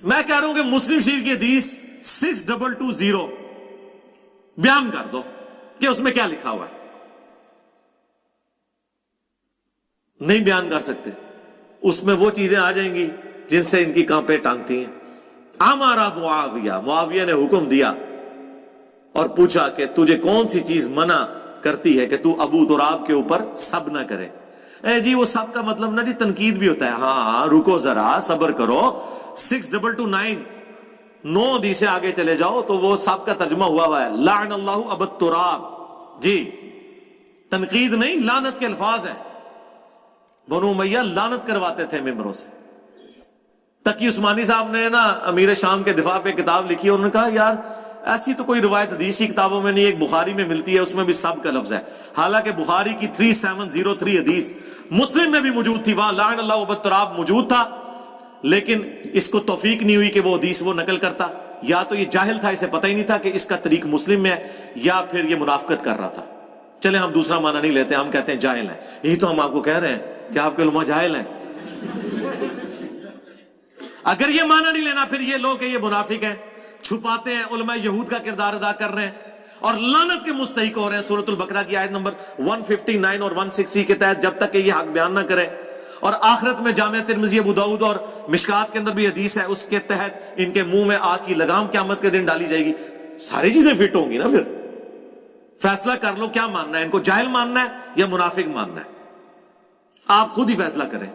میں کہہ رہا ہوں کہ مسلم شریف کی حدیث 6220 بیان کر دو کہ اس میں کیا لکھا ہوا ہے. نہیں بیان کر سکتے. اس میں وہ چیزیں آ جائیں گی جن سے ان کی کانپیں ٹانگتی ہیں. ہمارا معاویہ نے حکم دیا اور پوچھا کہ تجھے کون سی چیز منع کرتی ہے کہ تو ابو تراب کے اوپر سب نہ کرے. اے جی وہ سب کا مطلب نا جی تنقید بھی ہوتا ہے. ہاں رکو ذرا صبر کرو. 6229 9 حدیث سے آگے چلے جاؤ تو وہ سب کا ترجمہ ہوا ہے لعن اللہ ابو تراب. جی تنقید نہیں لعنت کے الفاظ ہیں. بنو امیہ لعنت کرواتے تھے ممبروں سے. تقی عثمانی صاحب نے نا امیر شام کے دفاع پہ کتاب لکھی. انہوں نے کہا یار ایسی تو کوئی روایت حدیث کی کتابوں میں نہیں. ایک بخاری میں ملتی ہے, اس میں بھی سب کا لفظ ہے. حالانکہ بخاری کی 3703 حدیث مسلم میں بھی موجود تھی, وہاں لعن اللہ ابو تراب موجود تھا, لیکن اس کو توفیق نہیں ہوئی کہ وہ حدیث وہ نقل کرتا. یا تو یہ جاہل تھا, اسے پتہ ہی نہیں تھا کہ اس کا طریق مسلم میں ہے, یا پھر یہ منافقت کر رہا تھا. چلے ہم دوسرا معنی نہیں لیتے, ہم کہتے ہیں جاہل ہیں. یہی تو ہم آپ کو کہہ رہے ہیں کہ آپ کے علماء جاہل ہیں. اگر یہ معنی نہیں لینا پھر یہ لوگ کہ یہ منافق ہیں, چھپاتے ہیں, علماء یہود کا کردار ادا کر رہے ہیں اور لعنت کے مستحق ہو رہے ہیں. سورۃ البقرہ کی آیت نمبر 159 اور 160 کے تحت جب تک کہ یہ حق بیان نہ کرے. اور آخرت میں جامعہ ترمذی, ابو داؤد اور مشکات کے اندر بھی حدیث ہے, اس کے تحت ان کے منہ میں آگ کی لگام قیامت کے دن ڈالی جائے گی. ساری چیزیں فٹ ہوں گی نا. پھر فیصلہ کر لو کیا ماننا ہے, ان کو جاہل ماننا ہے یا منافق ماننا ہے. آپ خود ہی فیصلہ کریں.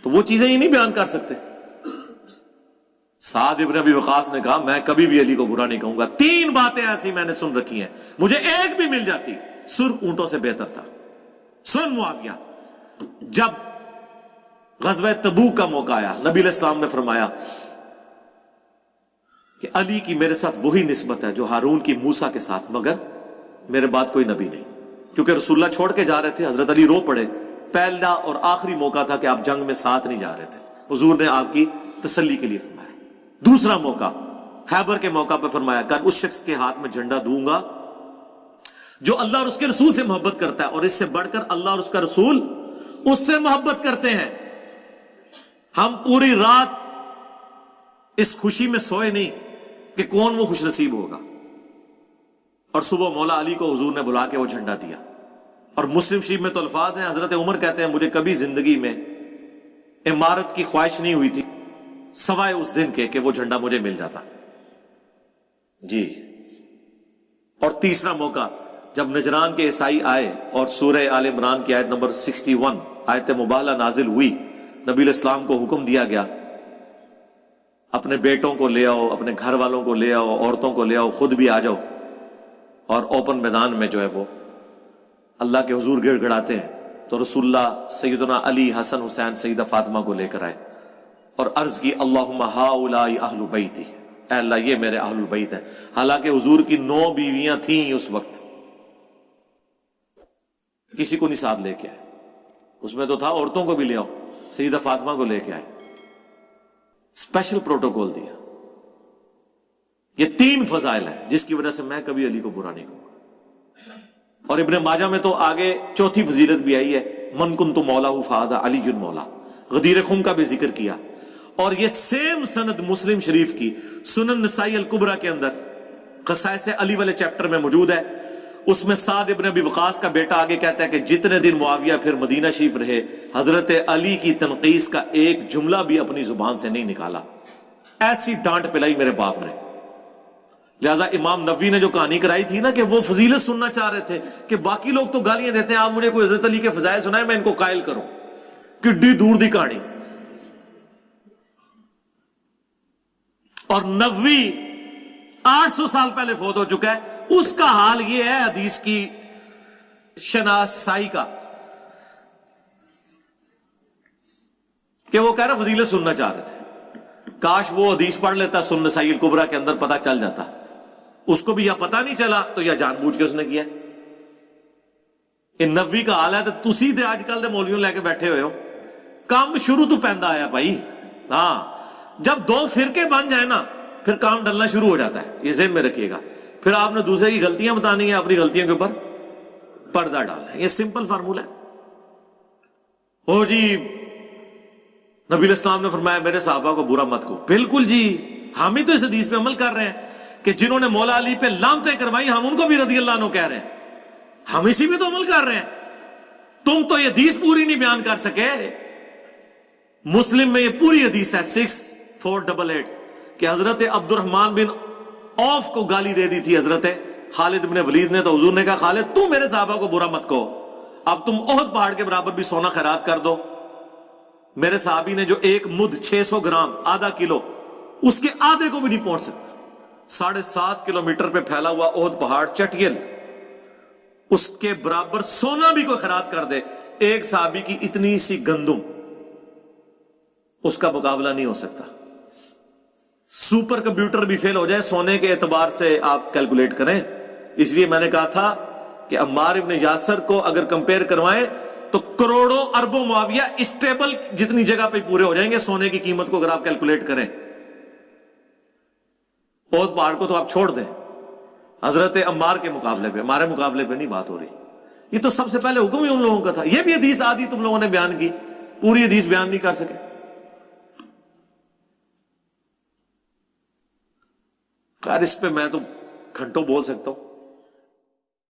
تو وہ چیزیں یہ نہیں بیان کر سکتے. سعد ابن ابی وقاص نے کہا میں کبھی بھی علی کو برا نہیں کہوں گا. 3 باتیں ایسی میں نے سن رکھی ہیں, مجھے ایک بھی مل جاتی سرخ اونٹوں سے بہتر تھا. سن معاویہ, جب غزوہ تبوک کا موقع آیا نبی علیہ السلام نے فرمایا کہ علی کی میرے ساتھ وہی نسبت ہے جو ہارون کی موسیٰ کے ساتھ, مگر میرے بعد کوئی نبی نہیں. کیونکہ رسول اللہ چھوڑ کے جا رہے تھے, حضرت علی رو پڑے. پہلا اور آخری موقع تھا کہ آپ جنگ میں ساتھ نہیں جا رہے تھے, حضور نے آپ کی تسلی کے لیے فرمایا. دوسرا موقع خیبر کے موقع پہ فرمایا کل اس شخص کے ہاتھ میں جھنڈا دوں گا جو اللہ اور اس کے رسول سے محبت کرتا ہے, اور اس سے بڑھ کر اللہ اور اس کا رسول اس سے محبت کرتے ہیں. ہم پوری رات اس خوشی میں سوئے نہیں کہ کون وہ خوش نصیب ہوگا, اور صبح مولا علی کو حضور نے بلا کے وہ جھنڈا دیا. اور مسلم شریف میں تو الفاظ ہیں, حضرت عمر کہتے ہیں مجھے کبھی زندگی میں عمارت کی خواہش نہیں ہوئی تھی سوائے اس دن کے کہ وہ جھنڈا مجھے مل جاتا. جی. اور تیسرا موقع جب نجران کے عیسائی آئے اور سورہ آل عمران کی آیت نمبر 61 آیت مباہلہ نازل ہوئی, نبی علیہ السلام کو حکم دیا گیا اپنے بیٹوں کو لے آؤ, اپنے گھر والوں کو لے آؤ, عورتوں کو لے آؤ, خود بھی آ جاؤ, اور اوپن میدان میں جو ہے وہ اللہ کے حضور گڑ گڑاتے ہیں. تو رسول اللہ سیدنا علی, حسن, حسین, سیدہ فاطمہ کو لے کر آئے اور عرض کی اللہم ہؤلاء اہل بیتی, اے اللہ یہ میرے اہل البیت ہیں. حالانکہ حضور کی 9 بیویاں تھیں اس وقت, کسی کو نہیں ساتھ لے کے آئے. اس میں تو تھا عورتوں کو بھی لے آؤ, سیدہ فاطمہ کو لے کے آئے, اسپیشل پروٹوکول دیا. یہ 3 فضائل ہیں جس کی وجہ سے میں کبھی علی کو برا نہیں کہوں گا. اور ابن ماجہ میں تو آگے چوتھی فضیلت بھی آئی ہے, من کنت مولا فہذا علی مولا. غدیر خم کا بھی ذکر کیا. اور یہ سیم سند مسلم شریف کی سنن نسائی الکبریٰ کے اندر خصائص علی والے چیپٹر میں موجود ہے. اس میں سعد ابن ابی وقاص کا بیٹا آگے کہتا ہے کہ جتنے دن معاویہ پھر مدینہ شریف رہے, حضرت علی کی تنقیص کا ایک جملہ بھی اپنی زبان سے نہیں نکالا. ایسی ڈانٹ پلائی میرے باپ نے. لہذا امام نووی نے جو کہانی کرائی تھی نا کہ وہ فضیلت سننا چاہ رہے تھے کہ باقی لوگ تو گالیاں دیتے ہیں, آپ مجھے کوئی حضرت علی کے فضائل سنائے میں ان کو قائل کروں. کڈی دور دی کہانی. اور نووی 800 سال پہلے فوت ہو چکا ہے, اس کا حال یہ ہے حدیث کی شناسائی کا کہ وہ کہہ رہا فضیلت سننا چاہ رہے تھے. کاش وہ حدیث پڑھ لیتا سنن نسائی الکبریٰ کے اندر, پتہ چل جاتا. اس کو بھی یا پتہ نہیں چلا تو یا جان بوجھ کے اس نے کیا. یہ نووی کا حال ہے تو تسی تے آج کل دے مولویوں لے کے بیٹھے ہوئے ہو. کام شروع تو پیندا آیا بھائی. ہاں جب 2 فرقے بن جائیں نا پھر کام ڈلنا شروع ہو جاتا ہے, یہ ذہن میں رکھیے گا. پھر آپ نے دوسرے کی غلطیاں بتانی ہیں, اپنی غلطیوں کے اوپر پردہ ڈالنا ہے. یہ سمپل فارمولہ ہے. ہو جی نبی علیہ السلام نے فرمایا میرے صحابہ کو برا مت کہو. بالکل جی، ہم ہی تو اس حدیث پہ عمل کر رہے ہیں کہ جنہوں نے مولا علی پہ لعنتیں کروائی ہم ان کو بھی رضی اللہ عنہ کہہ رہے ہیں، ہم اسی پہ تو عمل کر رہے ہیں. تم تو یہ حدیث پوری نہیں بیان کر سکے. مسلم میں یہ پوری حدیث ہے 6488 کہ حضرت عبد الرحمن بن عوف کو گالی دے دی تھی حضرت خالد بن ولید نے، تو حضور نے کہا خالد تو میرے صحابہ کو برا مت کہو، اب تم احد پہاڑ کے برابر بھی سونا خیرات کر دو. میرے صحابی نے جو ایک مد 600 گرام آدھا کلو، اس کے آدھے کو بھی نہیں پہنچ سکتا. 7.5 کلومیٹر پہ پھیلا ہوا احد پہاڑ چٹیل، اس کے برابر سونا بھی کوئی خیرات کر دے، ایک صحابی کی اتنی سی گندم اس کا مقابلہ نہیں ہو سکتا. سپر کمپیوٹر بھی فیل ہو جائے سونے کے اعتبار سے آپ کیلکولیٹ کریں. اس لیے میں نے کہا تھا کہ عمار ابن یاسر کو اگر کمپیئر کروائیں تو کروڑوں اربوں معاویہ اسٹیبل جتنی جگہ پہ پورے ہو جائیں گے سونے کی قیمت کو اگر آپ کیلکولیٹ کریں. احد پہاڑ کو تو آپ چھوڑ دیں، حضرت عمار کے مقابلے پہ، ہمارے مقابلے پہ نہیں بات ہو رہی. یہ تو سب سے پہلے حکم ہی ان لوگوں کا تھا. یہ بھی حدیث آدھی تم لوگوں نے بیان کی، پوری حدیث بیان نہیں کر سکے. خیر اس پہ میں تو گھنٹوں بول سکتا ہوں.